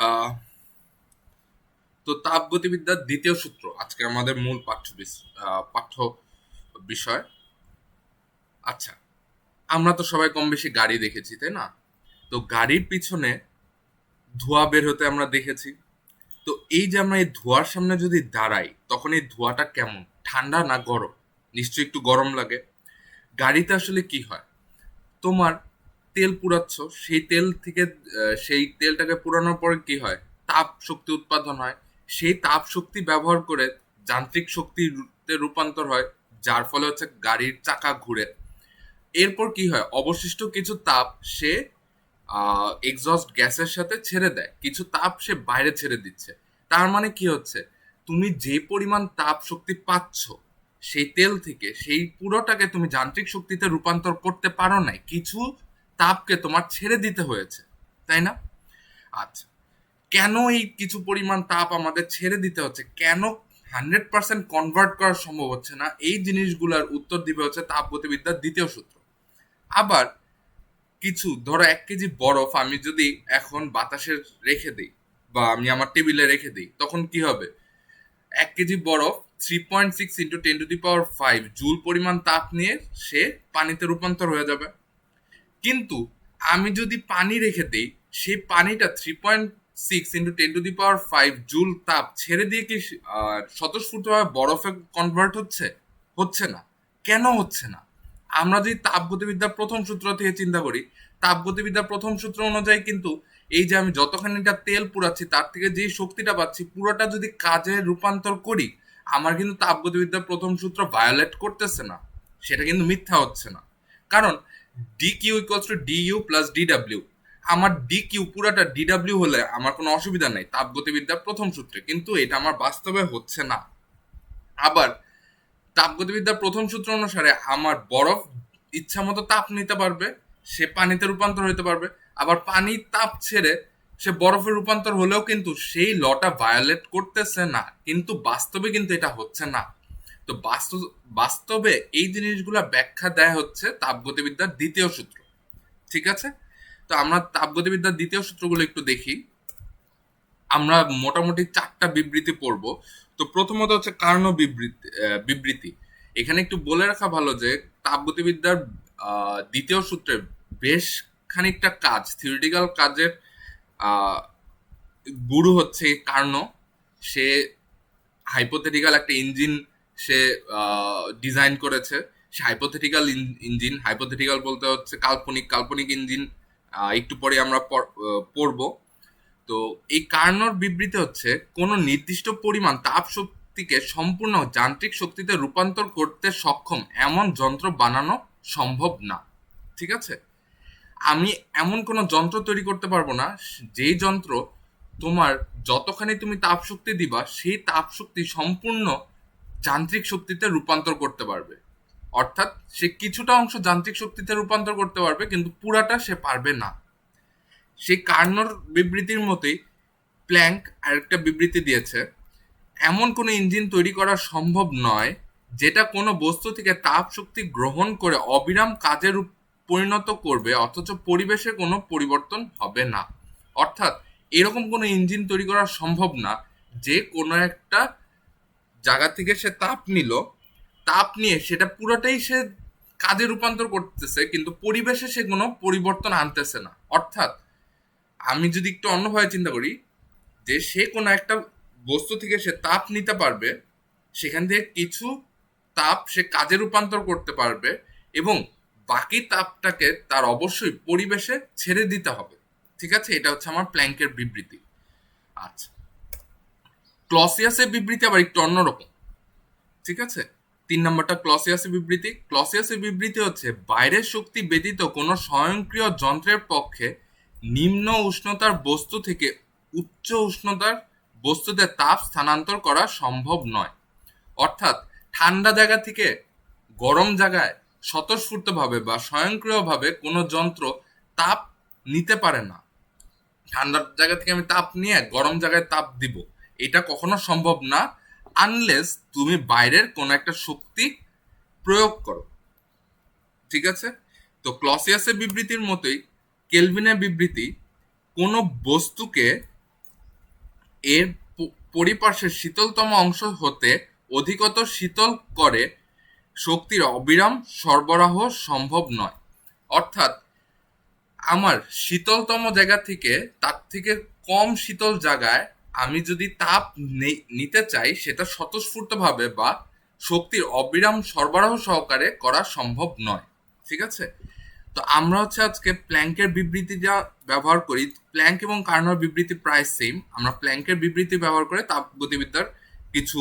আহ তো তাপগতিবিদ্যার দ্বিতীয় সূত্র আজকে আমাদের মূল পাঠ্য বিষয়। আচ্ছা, আমরা তো সবাই কম বেশি গাড়ি দেখেছি, তাই না? তো গাড়ির পিছনে ধোঁয়া বের হতে আমরা দেখেছি। তো এই যে আমরা এই ধোঁয়ার সামনে যদি দাঁড়াই, তখন এই ধোঁয়াটা কেমন, ঠান্ডা না গরম? নিশ্চয়ই একটু গরম লাগে। গাড়িতে আসলে কি হয়, তোমার তেল পুরাচ্ছ, সেই তেল থেকে সেই তেলটাকে পুরানোর পরে কি হয়, তাপ শক্তি উৎপাদন হয়। সেই তাপ শক্তি ব্যবহার করে যান্ত্রিক শক্তিতে রূপান্তর হয়, যার ফলে হচ্ছে গাড়ির চাকা ঘুরে। এরপর কি হয়, অবশিষ্ট কিছু তাপ সে এক্সস্ট গ্যাসের সাথে ছেড়ে দেয়, কিছু তাপ সে বাইরে ছেড়ে দিচ্ছে। তার মানে কি হচ্ছে, তুমি যে পরিমাণ তাপ শক্তি পাচ্ছ সেই তেল থেকে, সেই পুরোটাকে তুমি যান্ত্রিক শক্তিতে রূপান্তর করতে পারো নাই, কিছু তাপকে তোমার ছেড়ে দিতে হয়েছে, তাই না? আচ্ছা, কেন এই কিছু পরিমাণ তাপ আমাদের ছেড়ে দিতে হচ্ছে, কেন 100% কনভার্ট করা সম্ভব হচ্ছে না, এই জিনিসগুলোর উত্তর দিবে হচ্ছে তাপগতিবিদ্যার দ্বিতীয় সূত্র। আবার কিছু ধরো 1 কেজি বরফ আমি যদি এখন বাতাসে রেখে দিই, বা আমি আমার টেবিলে রেখে দিই, তখন কি হবে? 1 কেজি বরফ 3.6 × 10⁵ জুল পরিমাণ তাপ নিয়ে সে পানিতে রূপান্তর হয়ে যাবে। কিন্তু আমি যদি পানি রেখে দিই, সেই পানিটা 3.6 × 10⁵ জুল তাপ ছেড়ে দিয়ে কি স্বতঃস্ফূর্তভাবে বরফে কনভার্ট হচ্ছে? হচ্ছে না। কেন হচ্ছে না? আমরা যদি তাপগতিবিদ্যার প্রথম সূত্র থেকে চিন্তা করি, তাপগতিবিদ্যার প্রথম সূত্র অনুযায়ী কিন্তু এই যে আমি যতখানিটা তেল পুরাচ্ছি তার থেকে যে শক্তিটা পাচ্ছি পুরোটা যদি কাজে রূপান্তর করি, আমার কিন্তু তাপগতিবিদ্যার প্রথম সূত্র ভায়োলেট করতেছে না, সেটা কিন্তু মিথ্যা হচ্ছে না। কারণ d q equals to d u plus d ডাব্লিউ। আমার ডি কিউ পুরাটা ডি ডাব্লিউ হলে আমার কোনো অসুবিধা নেই তাপগতিবিদ্যার প্রথম সূত্রে, কিন্তু এটা আমার বাস্তবে হচ্ছে না। আবার তাপগতিবিদ্যার প্রথম সূত্র অনুসারে আমার বরফ ইচ্ছা মতো তাপ নিতে পারবে, সে পানিতে রূপান্তর হতে পারবে। আবার পানি তাপ ছেড়ে সে বরফে রূপান্তর হলেও কিন্তু সেই লটা ভায়োলেট করতেছে না, কিন্তু বাস্তবে কিন্তু এটা হচ্ছে না। তো বাস্তবে এই জিনিসগুলা ব্যাখ্যা দেয় হচ্ছে তাপগতিবিদ্যার দ্বিতীয় সূত্র। ঠিক আছে, তো আমরা তাপগতিবিদ্যার দ্বিতীয় সূত্রগুলো একটু দেখি। আমরা মোটামুটি 4টা বিবৃতি পড়বো। তো প্রথমত হচ্ছে কার্নো বিবৃতি। এখানে একটু বলে রাখা ভালো যে তাপগতিবিদ্যার দ্বিতীয় সূত্রে বেশ খানিকটা কাজ, থিওরিটিক্যাল কাজের আহ, গুরু হচ্ছে কার্নো। সে হাইপোথেটিক্যাল একটা ইঞ্জিন সে ডিজাইন করেছে। সে হাইপোথেটিক্যাল ইঞ্জিন, হাইপোথেটিক্যাল বলতে হচ্ছে কাল্পনিক, কাল্পনিক ইঞ্জিন একটু পরে আমরা পড়বো। তো এই কার্নোর বিবৃতি হচ্ছে কোনো নির্দিষ্ট পরিমাণ তাপ শক্তিকে সম্পূর্ণ যান্ত্রিক শক্তিতে রূপান্তর করতে সক্ষম এমন যন্ত্র বানানো সম্ভব না। ঠিক আছে, আমি এমন কোনো যন্ত্র তৈরি করতে পারবো না যেই যন্ত্র তোমার যতখানি তুমি তাপ শক্তি দিবা সেই তাপ শক্তি সম্পূর্ণ যান্ত্রিক শক্তিতে রূপান্তর করতে পারবে। অর্থাৎ সে কিছুটা অংশ যান্ত্রিক শক্তিতে রূপান্তর করতে পারবে, কিন্তু পুরাটা সে পারবে না। সেই কার্নোর বিবৃতির মতোই প্ল্যাঙ্ক আরেকটা বিবৃতি দিয়েছে, এমন কোনো ইঞ্জিন তৈরি করা সম্ভব নয় যেটা কোনো বস্তু থেকে তাপ শক্তি গ্রহণ করে অবিরাম কাজে পরিণত করবে অথচ পরিবেশে কোনো পরিবর্তন হবে না। অর্থাৎ এরকম কোনো ইঞ্জিন তৈরি করা সম্ভব না যে কোনো একটা জায়গা থেকে সে তাপ নিল, তাপ নিয়ে সেটা পুরোটাই সে কাজে রূপান্তর করতেছে, কিন্তু পরিবেশে সে কোনো পরিবর্তন আনতেছে না। অর্থাৎ আমি যদি একটু অন্যভাবে চিন্তা করি, যে সে কোনো একটা বস্তু থেকে সে তাপ নিতে পারবে, সেখান থেকে কিছু তাপ সে কাজে রূপান্তর করতে পারবে, এবং বাকি তাপটাকে তার অবশ্যই পরিবেশে ছেড়ে দিতে হবে। ঠিক আছে, এটা হচ্ছে আমার প্ল্যাঙ্কের বিবৃতি। আচ্ছা, ক্লসিয়াসের বিবৃতি আবার একটু অন্যরকম। ঠিক আছে, 3 নম্বরটা ক্লসিয়াসের বিবৃতি। ক্লসিয়াসের বিবৃতি হচ্ছে বাইরের শক্তি ব্যতীত কোনো স্বয়ংক্রিয় যন্ত্রের পক্ষে নিম্ন উষ্ণতার বস্তু থেকে উচ্চ উষ্ণতার বস্তুতে তাপ স্থানান্তর করা সম্ভব নয়। অর্থাৎ ঠান্ডা জায়গা থেকে গরম জায়গায় স্বতঃস্ফূর্তভাবে বা স্বয়ংক্রিয়ভাবে কোনো যন্ত্র তাপ নিতে পারে না। ঠান্ডার জায়গা থেকে আমি তাপ নিয়ে গরম জায়গায় তাপ দিব, এটা কখনো সম্ভব না, আনলেস তুমি বাইরের কোনো একটা শক্তি প্রয়োগ করো। ঠিক আছে, তো ক্লসিয়াসের বিবৃতির মতোই কেলভিনের বিবৃতি, কোনো বস্তুকে এর পরিপার্শ্বের শীতলতম অংশ হতে অধিকতর শীতল করে শক্তির অবিরাম সরবরাহ সম্ভব নয়। অর্থাৎ আমার শীতলতম জায়গা থেকে তার থেকে কম শীতল জায়গায় আমি যদি তাপ নিতে চাই, সেটা স্বতঃস্ফূর্তভাবে বা শক্তির অবিরাম সরবরাহ সহকারে করা সম্ভব নয়। ঠিক আছে? তো আমরা হচ্ছে আজকে প্ল্যাঙ্কের বিবৃতিটা ব্যবহার করি। প্ল্যাঙ্ক এবং কার্নোর বিবৃতি প্রায় সেম। আমরা প্ল্যাঙ্কের বিবৃতি ব্যবহার করে তাপগতিবিদ্যার কিছু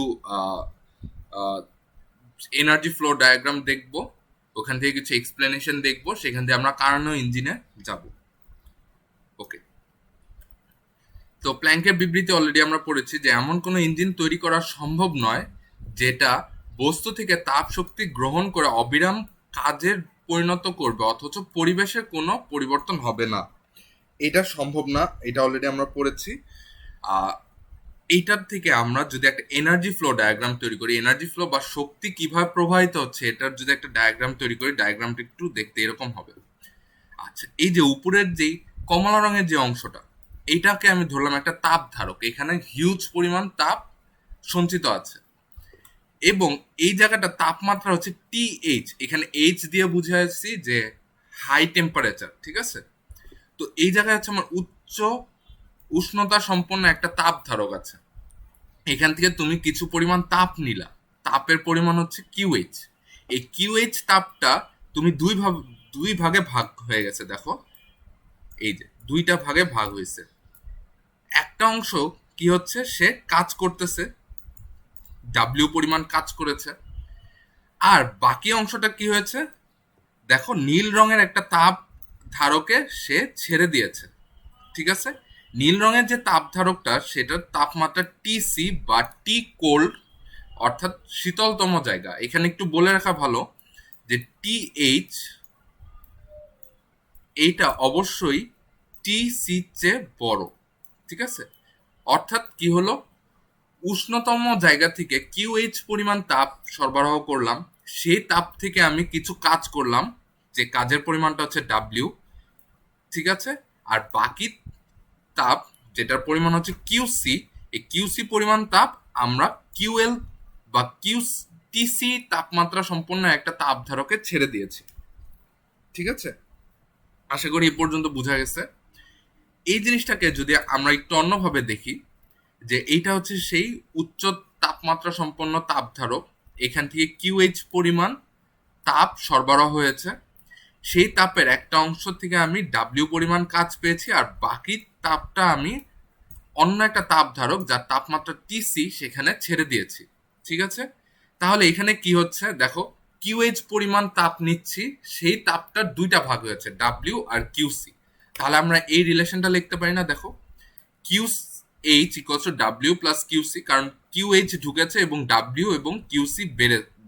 এনার্জি ফ্লো ডায়াগ্রাম দেখব, ওখান থেকে কিছু এক্সপ্লেনেশন দেখব, সেখান থেকে আমরা কার্নো ইঞ্জিনে যাব। ওকে, তো প্ল্যাঙ্কের বিবৃতি অলরেডি আমরা পড়েছি যে এমন কোনো ইঞ্জিন তৈরি করা সম্ভব নয় যেটা বস্তু থেকে তাপ শক্তি গ্রহণ করে অবিরাম কাজের পরিণত করবে অথচ পরিবেশের কোনো পরিবর্তন হবে না। এটা সম্ভব না, এটা অলরেডি আমরা পড়েছি। এইটার থেকে আমরা যদি একটা এনার্জি ফ্লো ডায়াগ্রাম তৈরি করি, এনার্জি ফ্লো বা শক্তি কিভাবে প্রবাহিত হচ্ছে এটার যদি একটা ডায়াগ্রাম তৈরি করি, ডায়াগ্রামটা একটু দেখতে এরকম হবে। আচ্ছা, এই যে উপরের যেই কমলা রঙের যে অংশটা, এইটাকে আমি ধরলাম একটা তাপ ধারক। এখানে হিউজ পরিমাণ তাপ সঞ্চিত আছে এবং এই জায়গাটা তাপমাত্রা হচ্ছে টিএইচ, এখানে এইচ দিয়ে বুঝাচ্ছি যে হাই টেম্পারেচার। ঠিক আছে? তো এই জায়গায় হচ্ছে আমার উচ্চ উষ্ণতা সম্পন্ন একটা তাপ ধারক আছে। এখান থেকে তুমি কিছু পরিমাণ তাপ নিলা, তাপের পরিমাণ হচ্ছে কিউএইচ। এই কিউএইচ তাপটা তুমি দুই ভাগে ভাগ হয়ে গেছে। দেখো, এই যে দুইটা ভাগে ভাগ হয়েছে। একটা অংশ কি হচ্ছে, সে কাজ করতেছে, ডাব্লিউ পরিমাণ কাজ করেছে। আর বাকি অংশটা কি হয়েছে, দেখো নীল রঙের একটা তাপ ধারকে সে ছেড়ে দিয়েছে। ঠিক আছে? নীল রঙের যে তাপ ধারকটা, সেটার তাপমাত্রা টিসি বা টি কোল্ড, অর্থাৎ শীতলতম জায়গা। এখানে একটু বলে রাখা ভালো যে টিএইচ এইটা অবশ্যই টিসি চেয়ে বড়। ঠিক আছে? অর্থাৎ কি হলো, উষ্ণতম জায়গা থেকে কিউএইচ পরিমাণ তাপ সরবরাহ করলাম, সেই তাপ থেকে আমি কিছু কাজ করলাম, যে কাজের পরিমাণটা হচ্ছে ডাব্লিউ। ঠিক আছে? আর বাকি তাপ যেটার পরিমাণ হচ্ছে কিউসি, এই কিউসি পরিমাণ তাপ আমরা কিউএল বা টিসি তাপমাত্রা সম্পন্ন একটা তাপ ধারকে ছেড়ে দিয়েছি। ঠিক আছে? আশা করি এই পর্যন্ত বোঝা গেছে। এই জিনিসটাকে যদি আমরা একটু অন্যভাবে দেখি, যে এইটা হচ্ছে সেই উচ্চ তাপমাত্রা সম্পন্ন তাপ ধারক, এখান থেকে কিউএইচ পরিমাণ তাপ সরবরাহ হয়েছে, সেই তাপের একটা অংশ থেকে আমি ডাব্লিউ পরিমাণ কাজ পেয়েছি, আর বাকি তাপটা আমি অন্য একটা তাপ ধারক যার তাপমাত্রা টিসি সেখানে ছেড়ে দিয়েছি। ঠিক আছে? তাহলে এখানে কি হচ্ছে, দেখো কিউএইচ পরিমাণ তাপ নিচ্ছি, সেই তাপটা দুইটা ভাগ হয়েছে, ডাব্লিউ আর কিউসি। তাহলে আমরা এই রিলেশনটা লিখতে পারি না? দেখো, কিউ এইচ ইকুয়ালস টু ডাব্লিউ প্লাস কিউসি, কারণ কিউএইচ ঢুকেছে এবং ডাব্লিউ এবং কিউসি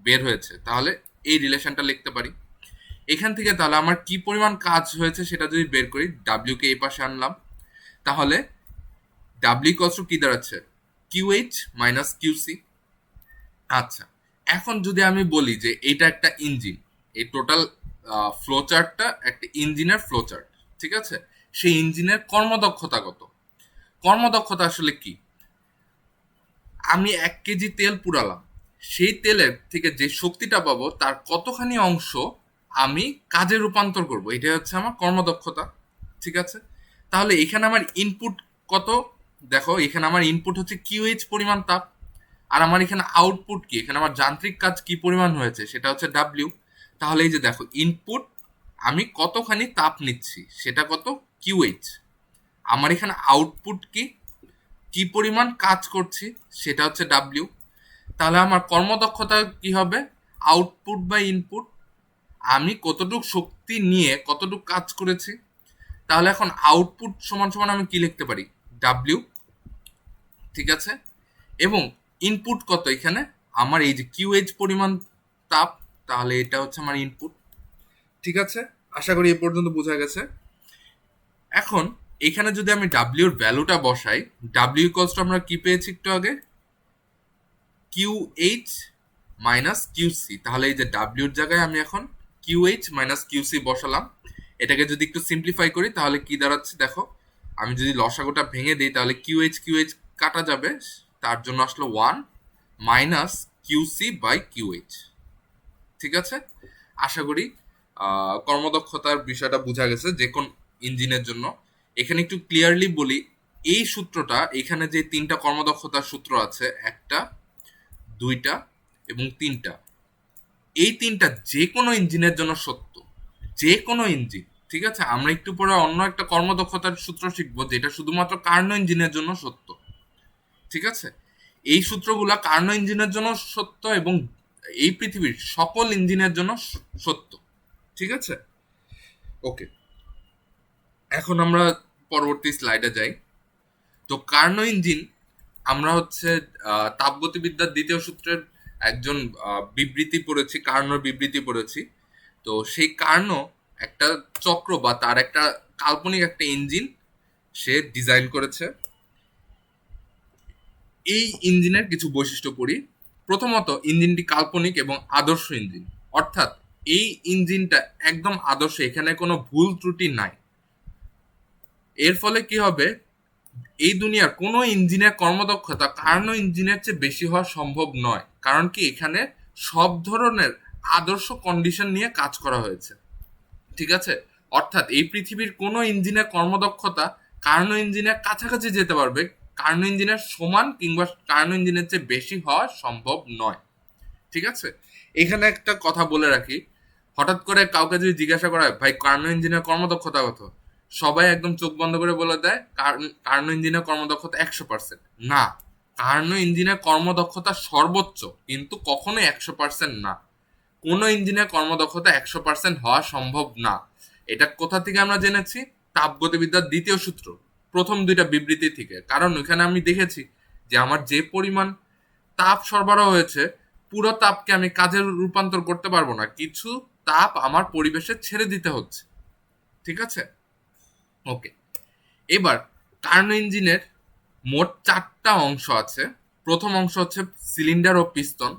বের হয়েছে। তাহলে এই রিলেশনটা লিখতে পারি এখান থেকে। তাহলে আমার কি পরিমাণ কাজ হয়েছে সেটা যদি বের করি, ডাব্লিউ কে এই পাশে আনলাম, তাহলে ডাব্লিউ ইকুয়ালস টু কি দাঁড়াচ্ছে, কিউএইচ মাইনাস কিউসি। আচ্ছা, এখন যদি আমি বলি যে এটা একটা ইঞ্জিন, এই টোটাল ফ্লো চার্টটা একটা ইঞ্জিনের ফ্লো চার্ট। ঠিক আছে? সেই ইঞ্জিনের কর্মদক্ষতা কত? কর্মদক্ষতা আসলে কি, আমি 1 কেজি তেল পুরালাম, সেই তেলের থেকে যে শক্তিটা পাবো তার কতখানি অংশ আমি কাজে রূপান্তর করব, এটা হচ্ছে আমার কর্মদক্ষতা। ঠিক আছে? তাহলে এখানে আমার ইনপুট কত, দেখো এখানে আমার ইনপুট হচ্ছে কিউএইচ পরিমাণ তাপ, আর আমার এখানে আউটপুট কি, এখানে আমার যান্ত্রিক কাজ কি পরিমাণ হয়েছে সেটা হচ্ছে ডাব্লিউ। তাহলে এই যে দেখো, ইনপুট আমি কতখানি তাপ নিচ্ছি সেটা কত, কিউএইচ। আমার এখানে আউটপুট কি, কি পরিমাণ কাজ করছি সেটা হচ্ছে ডাব্লিউ। তাহলে আমার কর্মদক্ষতা কি হবে, আউটপুট বা ইনপুট, আমি কতটুকু শক্তি নিয়ে কতটুকু কাজ করেছি। তাহলে এখন আউটপুট সমান সমান আমি কি লিখতে পারি, ডাব্লিউ। ঠিক আছে? এবং ইনপুট কত, এখানে আমার এই যে কিউএইচ পরিমাণ তাপ, তাহলে এটা হচ্ছে আমার ইনপুট। ঠিক আছে? আশা করি এই পর্যন্ত বোঝা গেছে। এখন এখানে যদি আমি ডাব্লিউর ভ্যালুটা বসাই, ডাব্লিউ ইকুয়ালস টু আমরা কি পেয়েছি একটু আগে, কিউএইচ মাইনাস কিউসি। তাহলে এই যে ডাব্লিউর জায়গায় আমি এখন কিউএইচ মাইনাস কিউসি বসালাম। এটাকে যদি একটু সিম্পলিফাই করি তাহলে কি দাঁড়াচ্ছে, দেখো আমি যদি লসাগুটা ভেঙে দিই তাহলে কিউএইচ কিউএইচ কাটা যাবে, তার জন্য আসলো 1 মাইনাস কিউসি বাই কিউএইচ। ঠিক আছে, আশা করি কর্মদক্ষতার বিষয়টা বোঝা গেছে যে কোন ইঞ্জিনের জন্য। এখানে একটু ক্লিয়ারলি বলি, এই সূত্রটা, এখানে যে তিনটা কর্মদক্ষতার সূত্র আছে, একটা, দুইটা এবং তিনটা, এই তিনটা যে কোনো ইঞ্জিনের জন্য সত্য, যে কোনো ইঞ্জিন। ঠিক আছে, আমরা একটু পরে অন্য একটা কর্মদক্ষতার সূত্র শিখবো যেটা শুধুমাত্র কার্নো ইঞ্জিনের জন্য সত্য। ঠিক আছে, এই সূত্রগুলা কার্নো ইঞ্জিনের জন্য সত্য এবং এই পৃথিবীর সকল ইঞ্জিনের জন্য সত্য। ঠিক আছে, ওকে, এখন আমরা পরবর্তী স্লাইডে যাই। তো কার্নো ইঞ্জিন, আমরা হচ্ছে তাপগতিবিদ্যার দ্বিতীয় সূত্রের একজন বিবৃতি পড়েছি, কার্নোর বিবৃতি পড়েছি। তো সেই কার্নো একটা চক্র বা তার একটা কাল্পনিক একটা ইঞ্জিন সে ডিজাইন করেছে। এই ইঞ্জিনের কিছু বৈশিষ্ট্য পড়ি। প্রথমত, ইঞ্জিনটি কাল্পনিক এবং আদর্শ ইঞ্জিন, অর্থাৎ এই ইঞ্জিনটা একদম আদর্শ, এখানে কোনো ভুল ত্রুটি নাই। এর ফলে কি হবে, এই দুনিয়ার কোনো ইঞ্জিনের কর্মদক্ষতা কার্নো ইঞ্জিনের চেয়ে বেশি হওয়া সম্ভব নয়। কারণ কি, এখানে সব ধরনের আদর্শ কন্ডিশন নিয়ে কাজ করা হয়েছে। ঠিক আছে, অর্থাৎ এই পৃথিবীর কোনো ইঞ্জিনের কর্মদক্ষতা কার্নো ইঞ্জিনের কাছাকাছি যেতে পারবে, কার্নো ইঞ্জিনের সমান কিংবা কার্নো ইঞ্জিনের চেয়ে বেশি হওয়া সম্ভব নয়। ঠিক আছে, এখানে একটা কথা বলে রাখি, হঠাৎ করে কাউকে যদি জিজ্ঞাসা করা হয়, ভাই কার্নো ইঞ্জিনের কর্মদক্ষতা কত, সবাই একদম চোখ বন্ধ করে বলে দেয় কার্নো ইঞ্জিনের কর্মদক্ষতা 100%। না, কার্নো ইঞ্জিনের কর্মদক্ষতা সর্বোচ্চ, কিন্তু কখনোই 100% না। কোনো ইঞ্জিনের কর্মদক্ষতা 100% হওয়া সম্ভব না। এটা কোথা থেকে আমরা জেনেছি? তাপগতিবিদ্যার দ্বিতীয় সূত্র, প্রথম দুইটা বিবৃতি থেকে। কারণ ওখানে আমি দেখেছি যে আমার যে পরিমাণ তাপ সরবরাহ হয়েছে, পুরো তাপকে আমি কাজে রূপান্তর করতে পারবো না, কিছু তাপ আমার পরিবেশে ছেড়ে দিতে হচ্ছে। ঠিক আছে, ওকে, এবার কার্নো ইঞ্জিনের মোট 4টা অংশ আছে। প্রথম অংশ হচ্ছে সিলিন্ডার ও পিস্তন।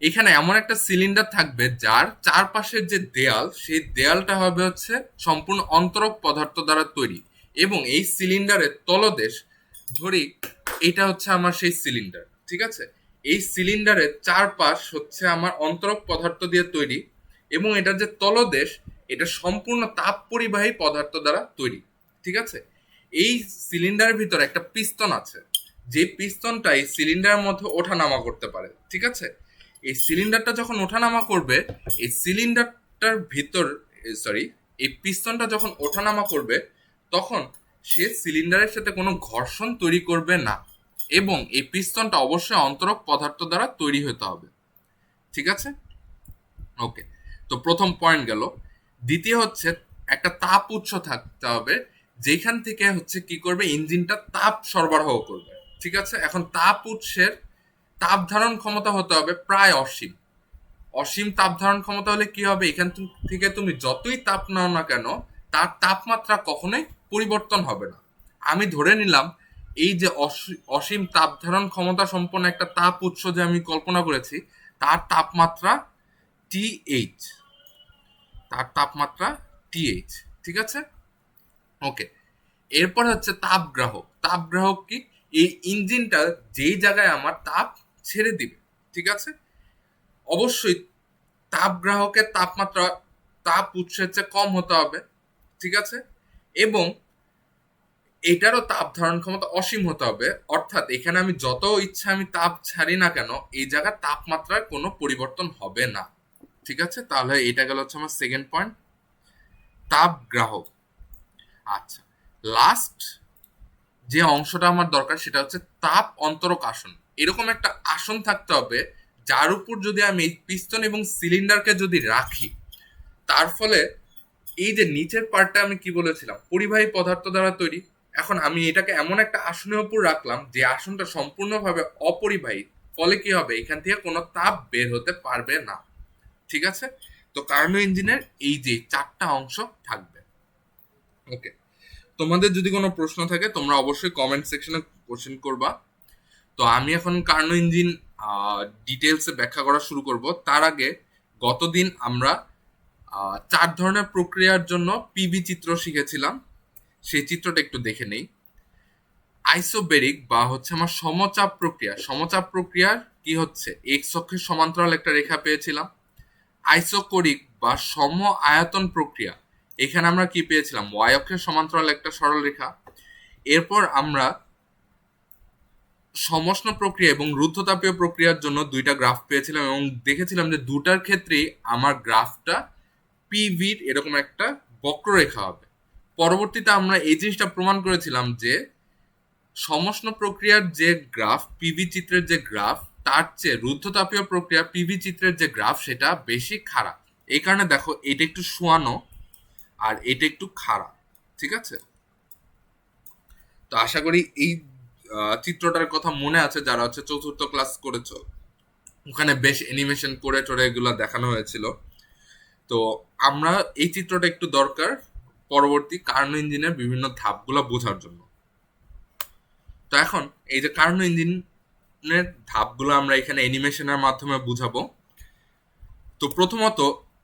এখানে এমন একটা সিলিন্ডার থাকবে যার চারপাশের যে দেয়াল, সেই দেয়ালটা হবে হচ্ছে সম্পূর্ণ অন্তরক পদার্থ দ্বারা তৈরি, এবং এই সিলিন্ডারের তলদেশ, ধরি এটা হচ্ছে আমার সেই সিলিন্ডার। ঠিক আছে, এই সিলিন্ডারের চারপাশ হচ্ছে আমার অন্তরক পদার্থ দিয়ে তৈরি, এবং এটার যে তলদেশ, এটা সম্পূর্ণ তাপ পরিবাহী পদার্থ দ্বারা তৈরি। ঠিক আছে, এই সিলিন্ডারের ভিতরে একটা পিস্তন আছে, যে পিস্তনটা এই সিলিন্ডারের মধ্যে ওঠানামা করতে পারে। ঠিক আছে, এই সিলিন্ডারটা যখন ওঠানামা করবে, এই সিলিন্ডারটার ভিতর, সরি, এই পিস্তনটা যখন ওঠানামা করবে, তখন সে সিলিন্ডারের সাথে কোনো ঘর্ষণ তৈরি করবে না, এবং এই পিস্তনটা অবশ্যই অন্তরক পদার্থ দ্বারা তৈরি হতে হবে। ঠিক আছে, ওকে, তো প্রথম পয়েন্ট গেল। দ্বিতীয় হচ্ছে একটা তাপ উৎস থাকতে হবে, যেখান থেকে হচ্ছে কি করবে, ইঞ্জিনটা তাপ সরবরাহ করবে। ঠিক আছে, এখন তাপ উৎসের তাপ ধারণ ক্ষমতা হতে হবে প্রায় অসীম। অসীম তাপ ধারণ ক্ষমতা হলে কি হবে, এখান থেকে তুমি যতই তাপ নাও না কেন, তার তাপমাত্রা কখনোই পরিবর্তন হবে না। আমি ধরে নিলাম এই যে অসীম তাপ ধারণ ক্ষমতা সম্পন্ন একটা তাপ উৎস যে আমি কল্পনা করেছি, তার তাপমাত্রা টিএইচ, তার তাপমাত্রা টিএইচ। ঠিক আছে, ওকে, এরপর হচ্ছে তাপগ্রাহক। তাপগ্রাহক কি, এই ইঞ্জিনটা যেই জায়গায় আমার তাপ ছেড়ে দিবে। ঠিক আছে, অবশ্যই তাপগ্রাহকের তাপমাত্রা তাপ উৎসের চেয়ে কম হতে হবে। ঠিক আছে, এবং এটারও তাপ ধারণ ক্ষমতা অসীম হতে হবে, অর্থাৎ এখানে আমি যত ইচ্ছা আমি তাপ ছাড়ি না কেন, এই জায়গার তাপমাত্রার কোনো পরিবর্তন হবে না। ঠিক আছে, তাহলে এটা গেল হচ্ছে আমার সেকেন্ড পয়েন্ট, তাপগ্রাহক। আচ্ছা, লাস্ট যে অংশটা আমার দরকার সেটা হচ্ছে তাপ অন্তরক আসন। এরকম একটা আসন থাকতে হবে যার উপর যদি আমি পিস্তন এবং সিলিন্ডারকে যদি রাখি, তার ফলে এই যে নিচের পার্টটা আমি কি বলেছিলাম, পরিবাহী পদার্থ দ্বারা তৈরি, এখন আমি এটাকে এমন একটা আসনের উপর রাখলাম যে আসনটা সম্পূর্ণভাবে অপরিবাহী, ফলে কি হবে, এখান থেকে কোনো তাপ বের হতে পারবে না। ঠিক আছে, তো কার্নো ইঞ্জিনের এই যে 4টা অংশ থাকবে। ওকে, তোমাদের যদি কোনো প্রশ্ন থাকে তোমরা অবশ্যই কমেন্ট সেকশনে কোশ্চেন করবা। তো আমি এখন কার্নো ইঞ্জিন ডিটেলসে ব্যাখ্যা করা শুরু করব। তার আগে, গতদিন আমরা 4 ধরনের প্রক্রিয়ার জন্য পিবি চিত্র শিখেছিলাম, সেই চিত্রটা একটু দেখে নেই। আইসোবেরিক বা হচ্ছে আমার সমচাপ প্রক্রিয়া, সমচাপ প্রক্রিয়ার কি হচ্ছে, এক্স অক্ষের সমান্তরাল একটা রেখা পেয়েছিলাম। আইসোকোরিক বা সম আয়তন প্রক্রিয়া, এখানে আমরা কি পেয়েছিলাম, ওয়াই অক্ষের সমান্তরাল একটা সরল রেখা। এরপর আমরা সমষ্ণ প্রক্রিয়া এবং রুদ্ধতাপীয় প্রক্রিয়ার জন্য দুইটা গ্রাফ পেয়েছিলাম এবং দেখেছিলাম যে দুটার ক্ষেত্রেই আমার গ্রাফটা পিভির এরকম একটা বক্ররেখা হবে। পরবর্তীতে আমরা এই জিনিসটা প্রমাণ করেছিলাম যে সমষ্ণ প্রক্রিয়ার যে গ্রাফ, পিভি চিত্রের যে গ্রাফ, তার চেয়ে রুদ্ধতাপীয় প্রক্রিয়া পিভি চিত্রের যে গ্রাফ সেটা বেশি খাড়া। এই কারণে দেখো এটা একটু শোয়ানো আর এটা একটু খাড়া, ঠিক আছে। তো আশা করি এই চিত্রটার কথা মনে আছে যারা হচ্ছে চতুর্থ ক্লাস করেছো, ওখানে বেশ অ্যানিমেশন করে টোরে এগুলো দেখানো হয়েছিল। তো আমরা এই চিত্রটা একটু দরকার পরবর্তী কার্নো ইঞ্জিনের বিভিন্ন ধাপগুলো বোঝার জন্য। তো এখন এই যে কার্নো ইঞ্জিনের ধাপগুলো আমরা এখানে অ্যানিমেশনের মাধ্যমে বুঝাবো। তো প্রথমত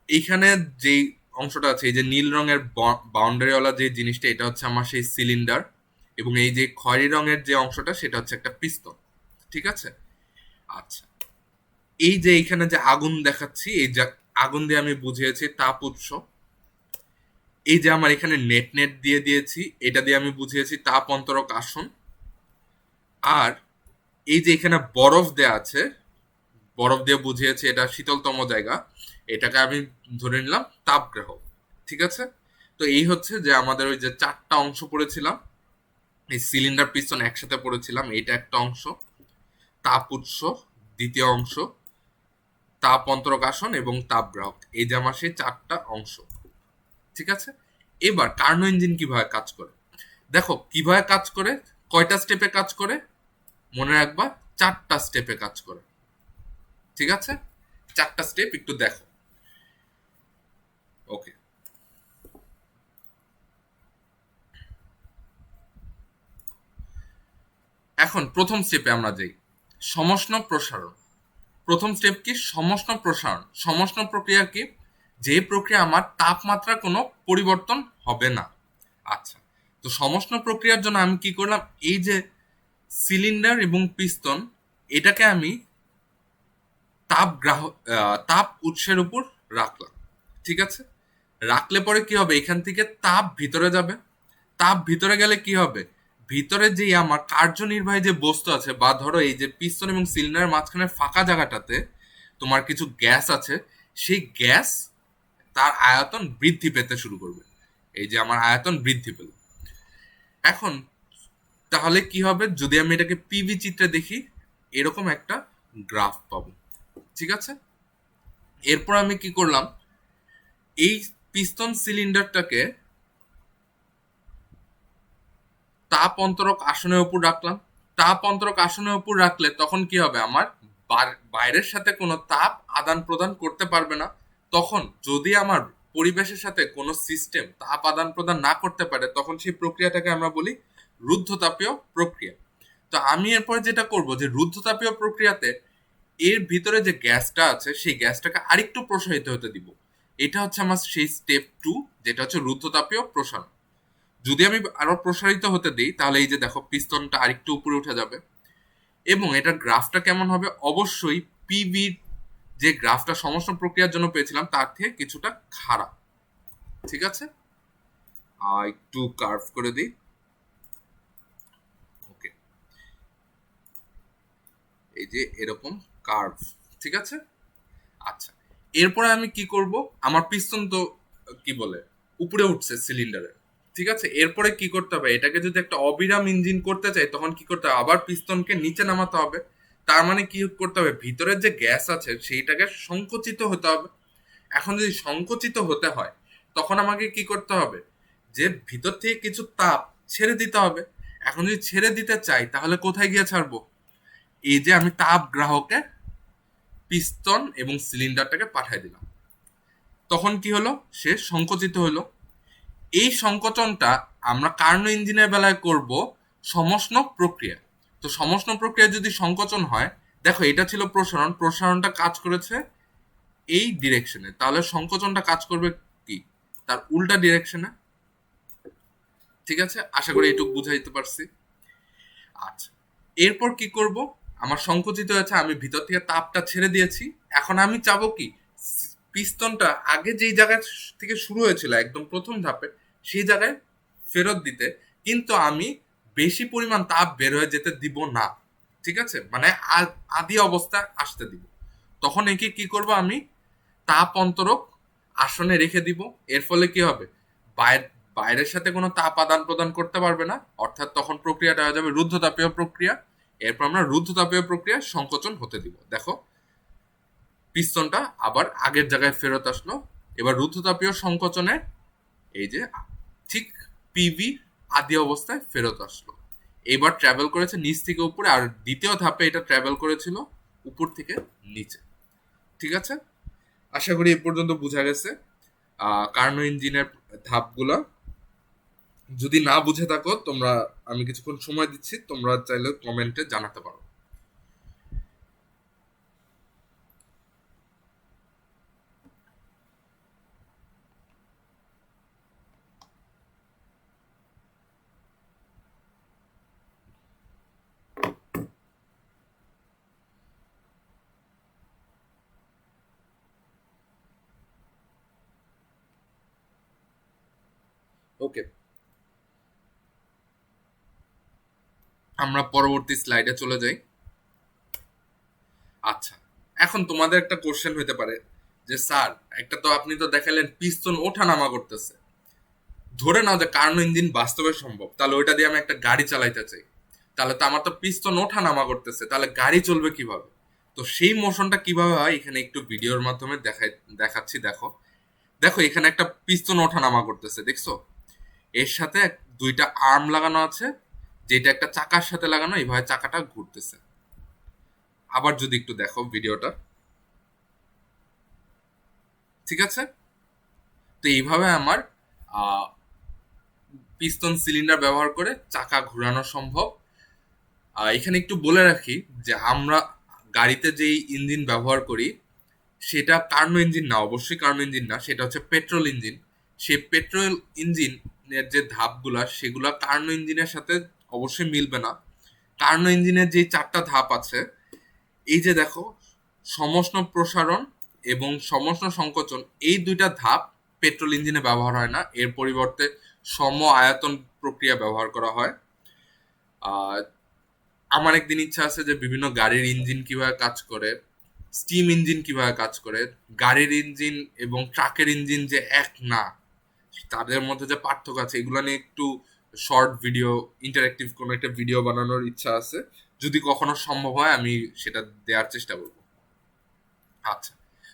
এইখানে যেই অংশটা আছে, এই যে নীল রঙের বাউন্ডারিওয়ালা যে জিনিসটা, এটা হচ্ছে আমার সেই সিলিন্ডার, এবং এই যে খয়েরি রঙের যে অংশটা সেটা হচ্ছে একটা পিস্তল, ঠিক আছে। আচ্ছা, এই যে এইখানে যে আগুন দেখাচ্ছি, এই যে আগুন দিয়ে আমি বুঝিয়েছি তাপ উৎস। এই যে আমার এখানে নেট নেট দিয়ে দিয়েছি, এটা দিয়ে আমি বুঝিয়েছি তাপ অন্তরক আসন। আর এই যে এখানে বরফ দেয়া আছে, বরফ দিয়ে বুঝিয়েছি এটা শীতলতম জায়গা, এটাকে আমি ধরে নিলাম তাপগ্রাহ, ঠিক আছে। তো এই হচ্ছে যে আমাদের ওই যে চারটা অংশ পড়েছিলাম, এই সিলিন্ডার পিস্টন একসাথে পড়েছিলাম, এইটা একটা অংশ, তাপ উৎস দ্বিতীয় অংশ, তাপ অন্তরক আসন এবং তাপগ্রাহক, এই যে আমার সেই চারটা অংশ, ঠিক আছে। এবার কার্নো ইঞ্জিন কিভাবে কাজ করে দেখো, কিভাবে কাজ করে, কয়টা স্টেপে কাজ করে মনে রাখবা, চারটা স্টেপে কাজ করে, ঠিক আছে। চারটা স্টেপ একটু দেখো, ওকে। এখন প্রথম স্টেপে আমরা যাই, সমষ্ণ প্রসারণ। প্রথম স্টেপ কি, সমষ্ণ প্রসারণ। সমষ্ণ প্রক্রিয়া কি, যে প্রক্রিয়া আমার তাপমাত্রা কোনো পরিবর্তন হবে না। আচ্ছা, তো সমষ্ণ প্রক্রিয়ার জন্য আমি কি করলাম, এই যে সিলিন্ডার এবং পিস্তন, এটাকে আমি তাপ উৎসের উপর রাখলাম, ঠিক আছে। রাখলে পরে কি হবে, এখান থেকে তাপ ভিতরে যাবে। তাপ ভিতরে গেলে কি হবে, ভিতরে যে আমার কার্যনির্বাহী যে বস্তু আছে, বা ধরো এই যে পিস্তন এবং সিলিন্ডারের মাঝখানে ফাঁকা জায়গাটাতে তোমার কিছু গ্যাস আছে, সেই গ্যাস তার আয়তন বৃদ্ধি পেতে শুরু করবে। এই যে আমার আয়তন বৃদ্ধি পেল। এখন তাহলে কি হবে, যদি আমি এটাকে পিভি চিত্রে দেখি, এরকম একটা গ্রাফ পাবো, ঠিক আছে। এরপর আমি কি করলাম, এই পিস্তন সিলিন্ডারটাকে তাপ অন্তরক আসনের উপর রাখলাম। তাপ অন্তরক আসনের উপর রাখলে তখন কি হবে, আমার বাইরের সাথে কোনো তাপ আদান প্রদান করতে পারবে না। তখন যদি আমার পরিবেশের সাথে কোনো সিস্টেম তাপ আদান প্রদান না করতে পারে, তখন সেই প্রক্রিয়াটাকে আমরা বলি রুদ্ধতাপীয় প্রক্রিয়া। তো আমি এরপরে যেটা করব, যে রুদ্ধতাপীয় প্রক্রিয়াতে এর ভিতরে যে গ্যাসটা আছে সেই গ্যাসটাকে আরেকটু প্রসারিত হতে দিব। এটা হচ্ছে আমার সেই স্টেপ 2, যেটা হচ্ছে রুদ্ধতাপীয় প্রসারণ। যদি আমি আরো প্রসারিত হতে দিই, তাহলে এই যে দেখো পিস্তনটা আরেকটু উপরে উঠে যাবে, এবং এটার গ্রাফটা কেমন হবে, অবশ্যই পিভির যে গ্রাফটা সমষ্ণ প্রক্রিয়ার জন্য পেয়েছিলাম তার থেকে কিছুটা খারাপ, ঠিক আছে। একটু কার্ভ করে দিই, ওকে। এই যে এরকম কার্ভ, ঠিক আছে। আচ্ছা, এরপরে আমি কি করব, আমার পিস্তন তো কি বলে উপরে উঠছে সিলিন্ডারে, ঠিক আছে। এরপরে কি করতে হবে, এটাকে যদি একটা অবিরাম ইঞ্জিন করতে চাই, তখন কি করতে হবে, আবার পিস্তনকে নিচে নামাতে হবে। তার মানে কি করতে হবে, ভিতরের যে গ্যাস আছে সেইটাকে সংকুচিত হতে হবে। এখন যদি সংকুচিত হতে হয়, তখন আমাকে কি করতে হবে, যে ভিতর থেকে কিছু তাপ ছেড়ে দিতে হবে। এখন যদি ছেড়ে দিতে চাই, তাহলে কোথায় গিয়ে ছাড়বো, এই যে আমি তাপ গ্রাহকে পিস্তন এবং সিলিন্ডারটাকে পাঠিয়ে দিলাম। তখন কি হলো, সে সংকুচিত হলো। এই সংকোচনটা আমরা কার্নো ইঞ্জিনের বেলায় করব সমষ্ণ প্রক্রিয়া। তো সমষ্ণ প্রক্রিয়া যদি সংকোচন হয়, দেখো এটা ছিল প্রসারণ, প্রসারণটা কাজ করেছে এই ডিরেকশনে, তাহলে সংকোচনটা কাজ করবে কি, তার উল্টা ডিরেকশনে, ঠিক আছে। আশা করি এটুকু বুঝাইতে পারছি। আচ্ছা, এরপর কি করব? আমার সংকুচিত হয়েছে, আমি ভিতর থেকে তাপটা ছেড়ে দিয়েছি। এখন আমি চাবো কি, পিস্তনটা আগে যেই জায়গা থেকে শুরু হয়েছিল একদম প্রথম ধাপে সেই জায়গায় ফেরত দিতে, কিন্তু আমি বেশি পরিমাণ তাপ বের হয়ে যেতে দিব না। ঠিক আছে, মানে আদি অবস্থা আসতে দিব। তখন একে কি করব আমি, তাপ অন্তরক আসনে রেখে দিব। এর ফলে কি হবে, বাইরে বাইরের সাথে কোনো তাপ আদান প্রদান করতে পারবে না, অর্থাৎ তখন প্রক্রিয়াটা হয়ে যাবে রুদ্ধতাপীয় প্রক্রিয়া। এরপর আমরা রুদ্ধতাপীয় প্রক্রিয়া সংকোচন হতে দিব। দেখো, পিস্তনটা আবার আগের জায়গায় ফেরত আসলো। এবার রুদ্ধতাপীয় সংকোচনে এই যে ঠিক পিভি আদি অবস্থায় ফেরত আসলো। এবার ট্রাভেল করেছে নিচ থেকে উপরে, আর দ্বিতীয় ধাপে এটা ট্রাভেল করেছিল উপর থেকে নিচে। ঠিক আছে, আশা করি এ পর্যন্ত বোঝা গেছে কার্নো ইঞ্জিনের ধাপগুলো। যদি না বুঝে থাকো তোমরা, আমি কিছুক্ষণ সময় দিচ্ছি, তোমরা চাইলে কমেন্টে জানাতে পারো। ওকে, আমরা পরবর্তী স্লাইডে চলে যাই। আচ্ছা, এখন তোমাদের একটা কোশ্চেন হতে পারে যে স্যার, একটা তো আপনি তো দেখালেন পিস্তন ওঠা নামা করতেছে, ধরে নাও যে কার্নো ইঞ্জিন বাস্তবে সম্ভব, তাহলে ওইটা দিয়ে আমি একটা গাড়ি চালাইতে চাই, তাহলে তো আমার তো পিস্তন ওঠা নামা করতেছে, তাহলে গাড়ি চলবে কিভাবে? তো সেই মোশনটা কিভাবে হয় এখানে একটু ভিডিওর মাধ্যমে দেখাচ্ছি। দেখো, দেখো এখানে একটা পিস্তন ওঠা নামা করতেছে, দেখছো? এর সাথে দুইটা আর্ম লাগানো আছে, যেটা একটা চাকার সাথে লাগানো, এইভাবে চাকাটা ঘুরতেছে। আবার যদি একটু দেখো ভিডিওটা, ঠিক আছে? তো এইভাবে আমার পিস্তন সিলিন্ডার ব্যবহার করে চাকা ঘোরানো সম্ভব। এখানে একটু বলে রাখি যে আমরা গাড়িতে যেই ইঞ্জিন ব্যবহার করি সেটা কার্নো ইঞ্জিন না, অবশ্যই কার্নো ইঞ্জিন না, সেটা হচ্ছে পেট্রোল ইঞ্জিন। সেই পেট্রোল ইঞ্জিনের যে ধাপগুলা সেগুলা কার্নো ইঞ্জিনের সাথে অবশ্যই মিলবে না। কার্নো ইঞ্জিনের যে চারটা ধাপ আছে, এই যে দেখো, সমষ্ণ প্রসারণ এবং সমষ্ণ সংকোচন, এই দুইটা ধাপ পেট্রোল ইঞ্জিনে ব্যবহার হয় না। এর পরিবর্তে সম আয়তন প্রক্রিয়া ব্যবহার করা হয়। আর আমার একদিন ইচ্ছা আছে যে বিভিন্ন গাড়ির ইঞ্জিন কিভাবে কাজ করে, স্টিম ইঞ্জিন কিভাবে কাজ করে, গাড়ির ইঞ্জিন এবং ট্রাকের ইঞ্জিন যে এক না, তাদের মধ্যে যে পার্থক্য আছে, এগুলো নিয়ে একটু শর্ট ভিডিও, ইন্টারেক্টিভ কোনো একটা ভিডিও বানানোর ইচ্ছা আছে। যদি কখনো সম্ভব হয় আমি সেটা দেওয়ার চেষ্টা করব। আচ্ছা,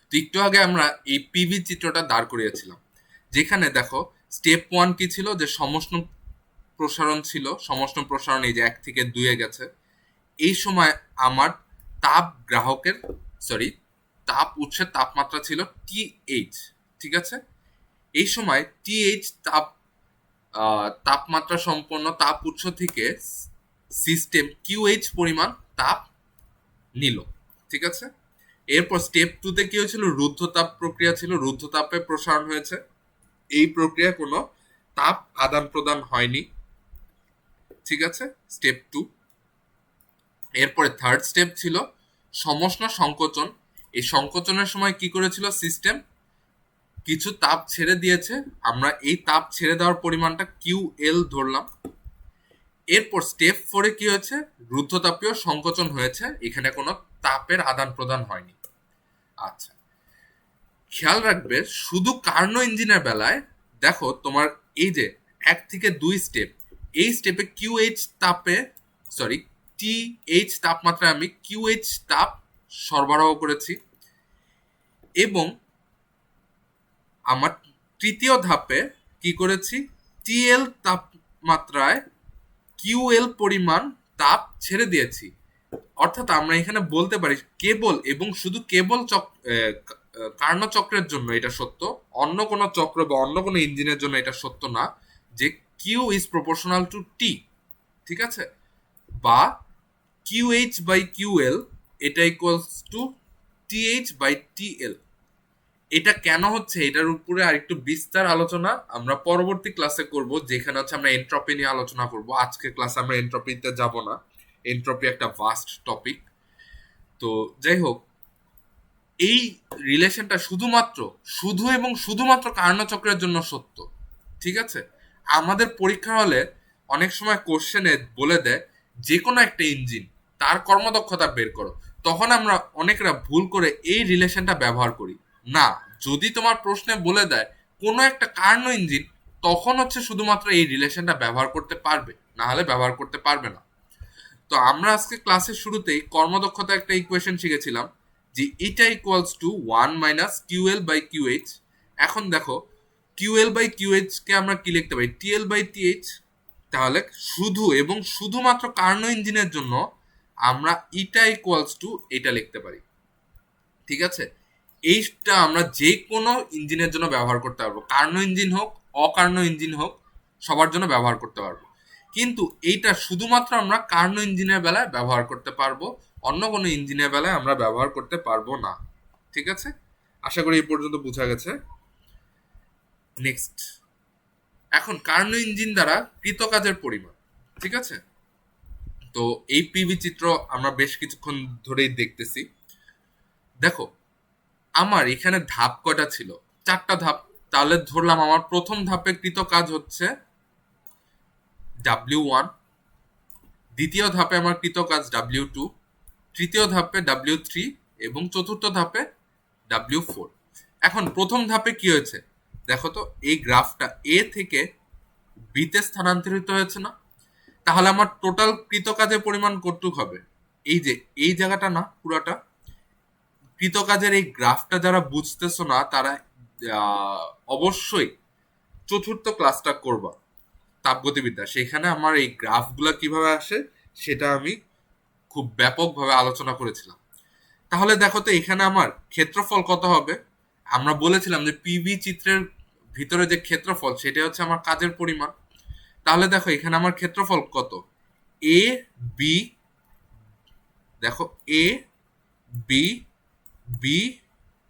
তো একটু আগে আমরা এই পিভি চিত্রটা দাঁড় করিয়েছিলাম, যেখানে দেখো স্টেপ ওয়ান কি ছিল, যে সমষ্ণ প্রসারণ ছিল। সমষ্ণ প্রসারণ এই যে 1 থেকে 2-এ গেছে। এই সময় আমার তাপ গ্রাহকের, সরি, তাপ উৎসের তাপমাত্রা ছিল TH। ঠিক আছে, এই সময় TH তাপমাত্রা সম্পন্ন তাপ উৎস থেকে সিস্টেম QH পরিমাণ তাপ নিল। ঠিক আছে, এরপর স্টেপ টুতে কি হয়েছিল, রুদ্ধতাপ প্রক্রিয়া ছিল, রুদ্ধতাপে প্রসারণ হয়েছে। এই প্রক্রিয়ায় কোনো তাপ আদান প্রদান হয়নি। ঠিক আছে, স্টেপ টু। এরপরে থার্ড স্টেপ ছিল সমষ্ণ সংকোচন। এই সংকোচনের সময় কি করেছিল সিস্টেম, কিছু তাপ ছেড়ে দিয়েছে, আমরা এই তাপ ছেড়ে দেওয়ার পরিমাণটা QL ধরলাম। এরপর স্টেপ ফোরে কি হয়েছে, রুদ্ধতাপীয় সংকোচন হয়েছে, এখানে কোনো তাপের আদান প্রদান হয়নি। আচ্ছা, খেয়াল রাখবে শুধু কার্নো ইঞ্জিনের বেলায় দেখো, তোমার এই যে 1 থেকে 2 স্টেপ, এই স্টেপে QH তাপে, সরি, TH তাপমাত্রায় আমি QH তাপ সরবরাহ করেছি, এবং আমার তৃতীয় ধাপে কি করেছি, TL তাপমাত্রায় QL পরিমাণ তাপ ছেড়ে দিয়েছি। অর্থাৎ আমরা এখানে বলতে পারি কেবল এবং শুধু কেবল কার্নো চক্রের জন্য এটা সত্য, অন্য কোনো চক্র বা অন্য কোনো ইঞ্জিনের জন্য এটা সত্য না, যে কিউ ইজ প্রপোর্শনাল টু টি। ঠিক আছে, বা QH/QL এটা ইকুয়ালস টু TH/TL। এটা কেন হচ্ছে এটার উপরে আরেকটু বিস্তার আলোচনা আমরা পরবর্তী ক্লাসে করব, যেখানে হচ্ছে আমরা এন্ট্রপি নিয়ে আলোচনা করব। আজকে ক্লাসে আমরা এন্ট্রপিতে যাব না। এনট্রপি একটা ভাস্ট টপিক। তো যাই হোক, এই রিলেশনটা শুধু এবং শুধুমাত্র কার্যচক্রের জন্য সত্য। ঠিক আছে? আমাদের পরীক্ষা হলে অনেক সময় কোশ্চেনে বলে দেয় যে কোনো একটা ইঞ্জিন তার কর্মদক্ষতা বের করো, তখন আমরা অনেকরা ভুল করে এই রিলেশনটা ব্যবহার করি। না, যদি তোমার প্রশ্নে বলে দেয় কোনো একটা কার্নো ইঞ্জিন, তখন হচ্ছে শুধুমাত্র এই রিলেশনটা ব্যবহার করতে পারবে, না হলে ব্যবহার করতে পারবে না। তো আমরা আজকে ক্লাসের শুরুতেই কর্মদক্ষতা একটা ইকুয়েশন শিখেছিলাম যে এটা ইকুয়ালস টু 1 - QL/QH। এখন দেখো, QL/QH কে আমরা কি লিখতে পারি? TL/TH। তাহলে শুধু এবং শুধুমাত্র কার্নো ইঞ্জিনের জন্য আমরা ইটা ইকুয়ালস টু এটা লিখতে পারি। ঠিক আছে? এইটা আমরা যে কোনো ইঞ্জিনের জন্য ব্যবহার করতে পারবো, কার্নো ইঞ্জিন হোক অকার্নো ইঞ্জিন হোক, সবার জন্য ব্যবহার করতে পারবো। কিন্তু এইটা শুধুমাত্র আমরা কার্নো ইঞ্জিনের বেলায় ব্যবহার করতে পারবো, অন্য কোনো ইঞ্জিনের বেলায় আমরা ব্যবহার করতে পারবো না। ঠিক আছে? আশা করি এই পর্যন্ত বোঝা গেছে। নেক্সট, এখন কার্নো ইঞ্জিন দ্বারা কৃত কাজের পরিমাণ। ঠিক আছে? তো এই পিভি চিত্র আমরা বেশ কিছুক্ষণ ধরেই দেখতেছি। দেখো, আমার এখানে ধাপ কয়টা ছিল? 4টা ধাপ। তাহলে ধরলাম আমার প্রথম ধাপে কৃত কাজ হচ্ছে W1, দ্বিতীয় ধাপে আমার কৃত কাজ W2, তৃতীয় ধাপে W3 এবং চতুর্থ ধাপে W4। এখন প্রথম ধাপে কি হয়েছে দেখো তো, এই গ্রাফটা এ থেকে বিতে স্থানান্তরিত হয়েছে না? তাহলে আমার টোটাল কৃত কাজের পরিমাণ কতটুক হবে? এই যে এই জায়গাটা না, পুরাটা। কৃতকাজের এই গ্রাফটা যারা বুঝতেছো না তারা আহ, অবশ্যই চতুর্থ ক্লাসটা করবা, তাপগতিবিদ্যা। সেখানে আমার এই গ্রাফগুলো কিভাবে আসে সেটা আমি খুব ব্যাপকভাবে আলোচনা করেছিলাম। তাহলে দেখো তো, এখানে আমার ক্ষেত্রফল কত হবে? আমরা বলেছিলাম যে পিভি চিত্রের ভিতরে যে ক্ষেত্রফল সেটা হচ্ছে আমার কাজের পরিমাণ। তাহলে দেখো এখানে আমার ক্ষেত্রফল কত? এ বি, দেখো এ বি বি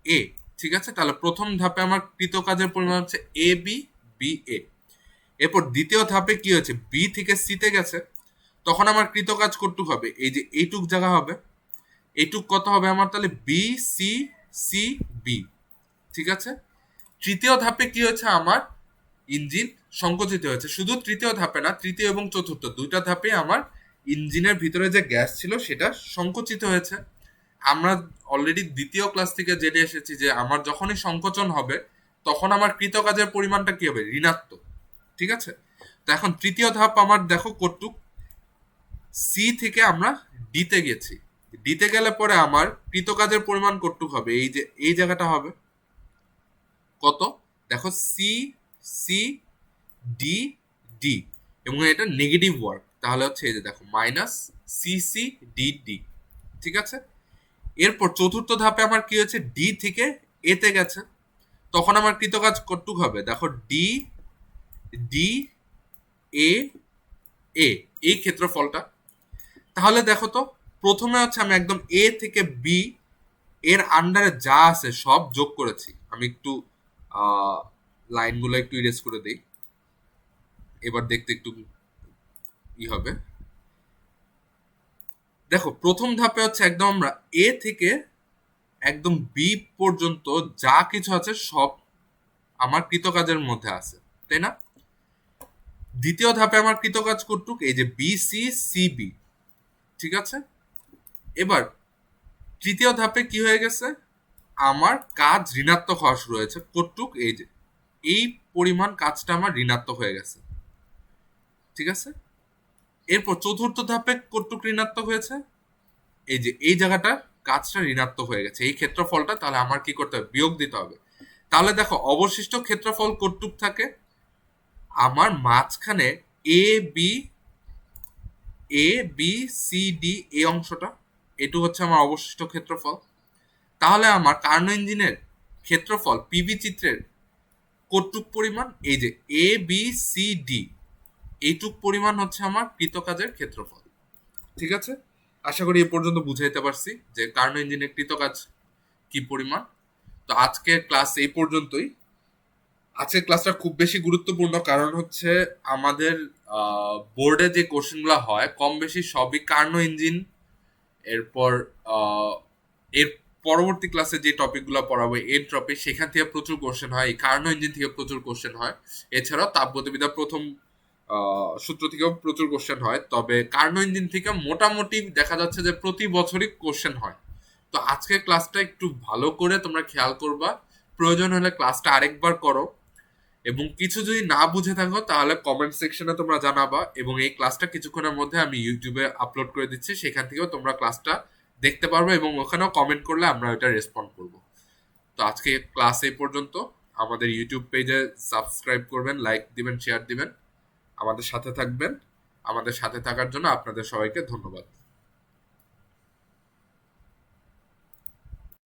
এ। ঠিক আছে? তাহলে প্রথম ধাপে আমার কৃত কাজের পরিমাণ হচ্ছে এ বি বি এ। এরপর দ্বিতীয় ধাপে কি হয়েছে? বি থেকে সিতে গেছে, তখন আমার কৃত কাজ কতটুক হবে? এই যে এইটুক জায়গা হবে। এইটুক কত হবে আমার? তাহলে বি সি সি বি। ঠিক আছে? তৃতীয় ধাপে কি হয়েছে? আমার ইঞ্জিন সংকুচিত হয়েছে। শুধু তৃতীয় ধাপে না, তৃতীয় এবং চতুর্থ দুইটা ধাপে আমার ইঞ্জিনের ভিতরে যে গ্যাস ছিল সেটা সংকুচিত হয়েছে। আমরা অলরেডি দ্বিতীয় ক্লাস থেকে জেনে এসেছি যে আমার যখনই সংকোচন হবে তখন আমার কৃতকাজের পরিমাণটা কি হবে? ঋণাত্মক। ঠিক আছে? তো এখন তৃতীয় ধাপ আমার দেখো কটুক, সি থেকে আমরা ডিতে গেছি। ডিতে গেলে পরে আমার কৃতকাজের পরিমাণ কটুক হবে? এই যে এই জায়গাটা হবে কত? দেখো সি সি ডি ডি, এবং এটা নেগেটিভ ওয়ার্ক, তাহলে হচ্ছে এই যে দেখো minus c c d d. ঠিক আছে? এরপর চতুর্থ ধাপে আমার কি হয়েছে? ডি থেকে এতে গেছে, তখন আমার কৃতকাজ কতটুক হবে? দেখো ডি ডি এ এ, এই ক্ষেত্রফলটা। তাহলে দেখো তো, প্রথমে হচ্ছে আমি একদম এ থেকে বি এর আন্ডারে যা আছে সব যোগ করেছি। আমি একটু লাইনগুলো একটু ইরেজ করে দেই, এবার দেখতে একটু হবে। দেখো প্রথম ধাপে হচ্ছে একদম আমরা এ থেকে একদম বি পর্যন্ত যা কিছু আছে সব আমার কৃতকাজের মধ্যে আছে, তাই না? দ্বিতীয় ধাপে আমার কৃতকাজ কতটুক? এই যে বি সি সি বি। ঠিক আছে? এবার তৃতীয় ধাপে কি হয়ে গেছে? আমার কাজ ঋণাত্মক হওয়া শুরু হয়েছে। কতটুক? এই যে এই পরিমাণ কাজটা আমার ঋণাত্মক হয়ে গেছে। ঠিক আছে? এরপর চতুর্থ ধাপে কতটুক ঋণাত্মক হয়েছে? এই যে এই জায়গাটা কাজটা ঋণাত্মক হয়ে গেছে, এই ক্ষেত্রফলটা। তাহলে আমার কি করতে হবে? বিয়োগ দিতে হবে। তাহলে দেখো অবশিষ্ট ক্ষেত্রফল কতটুক থাকে? আমার মাঝখানে A B A B C D এই অংশটা, এটু হচ্ছে আমার অবশিষ্ট ক্ষেত্রফল। তাহলে আমার কার্নো ইঞ্জিনের ক্ষেত্রফল পিভি চিত্রের কতটুক পরিমাণ? এই যে এ বি সি ডি, এইটুক পরিমাণ হচ্ছে আমার কৃতকাজের ক্ষেত্রফল। ঠিক আছে? আশা করি এ পর্যন্ত বুঝাইতে পারছি যে কার্নো ইঞ্জিনের কৃতকাজ কি পরিমাণ। তো আজকের ক্লাস এই পর্যন্তই। আজকের ক্লাসটা খুব বেশি গুরুত্বপূর্ণ, কারণ হচ্ছে আমাদের বোর্ডে যে কোশ্চেনগুলো হয় কম বেশি সবই কার্নো ইঞ্জিন। এরপর আহ, এর পরবর্তী ক্লাসে যে টপিকগুলো পড়াবো এর টপিক, সেখান থেকে প্রচুর কোশ্চেন হয়, এই কার্নো ইঞ্জিন থেকে প্রচুর কোশ্চেন হয়। এছাড়াও তাপগতিবিদ্যা প্রথম সূত্র থেকেও প্রচুর কোশ্চেন হয়, তবে কার্নো ইঞ্জিন থেকে মোটামুটি দেখা যাচ্ছে যে প্রতি বছরই কোশ্চেন হয়। তো আজকের ক্লাসটা একটু ভালো করে তোমরা খেয়াল করবা, প্রয়োজন হলে ক্লাসটা আরেকবার করো, এবং কিছু যদি না বুঝে থাকো তাহলে কমেন্ট সেকশনে তোমরা জানাবা, এবং এই ক্লাসটা কিছুক্ষণের মধ্যে আমি ইউটিউবে আপলোড করে দিচ্ছি, সেখান থেকেও তোমরা ক্লাসটা দেখতে পারবে এবং ওখানেও কমেন্ট করলে আমরা ওইটা রেসপন্ড করব। তো আজকে ক্লাস এই পর্যন্ত। আমাদের ইউটিউব পেজে সাবস্ক্রাইব করবেন, লাইক দিবেন, শেয়ার দিবেন, আমাদের সাথে থাকবেন। আমাদের সাথে থাকার জন্য আপনাদের সবাইকে ধন্যবাদ।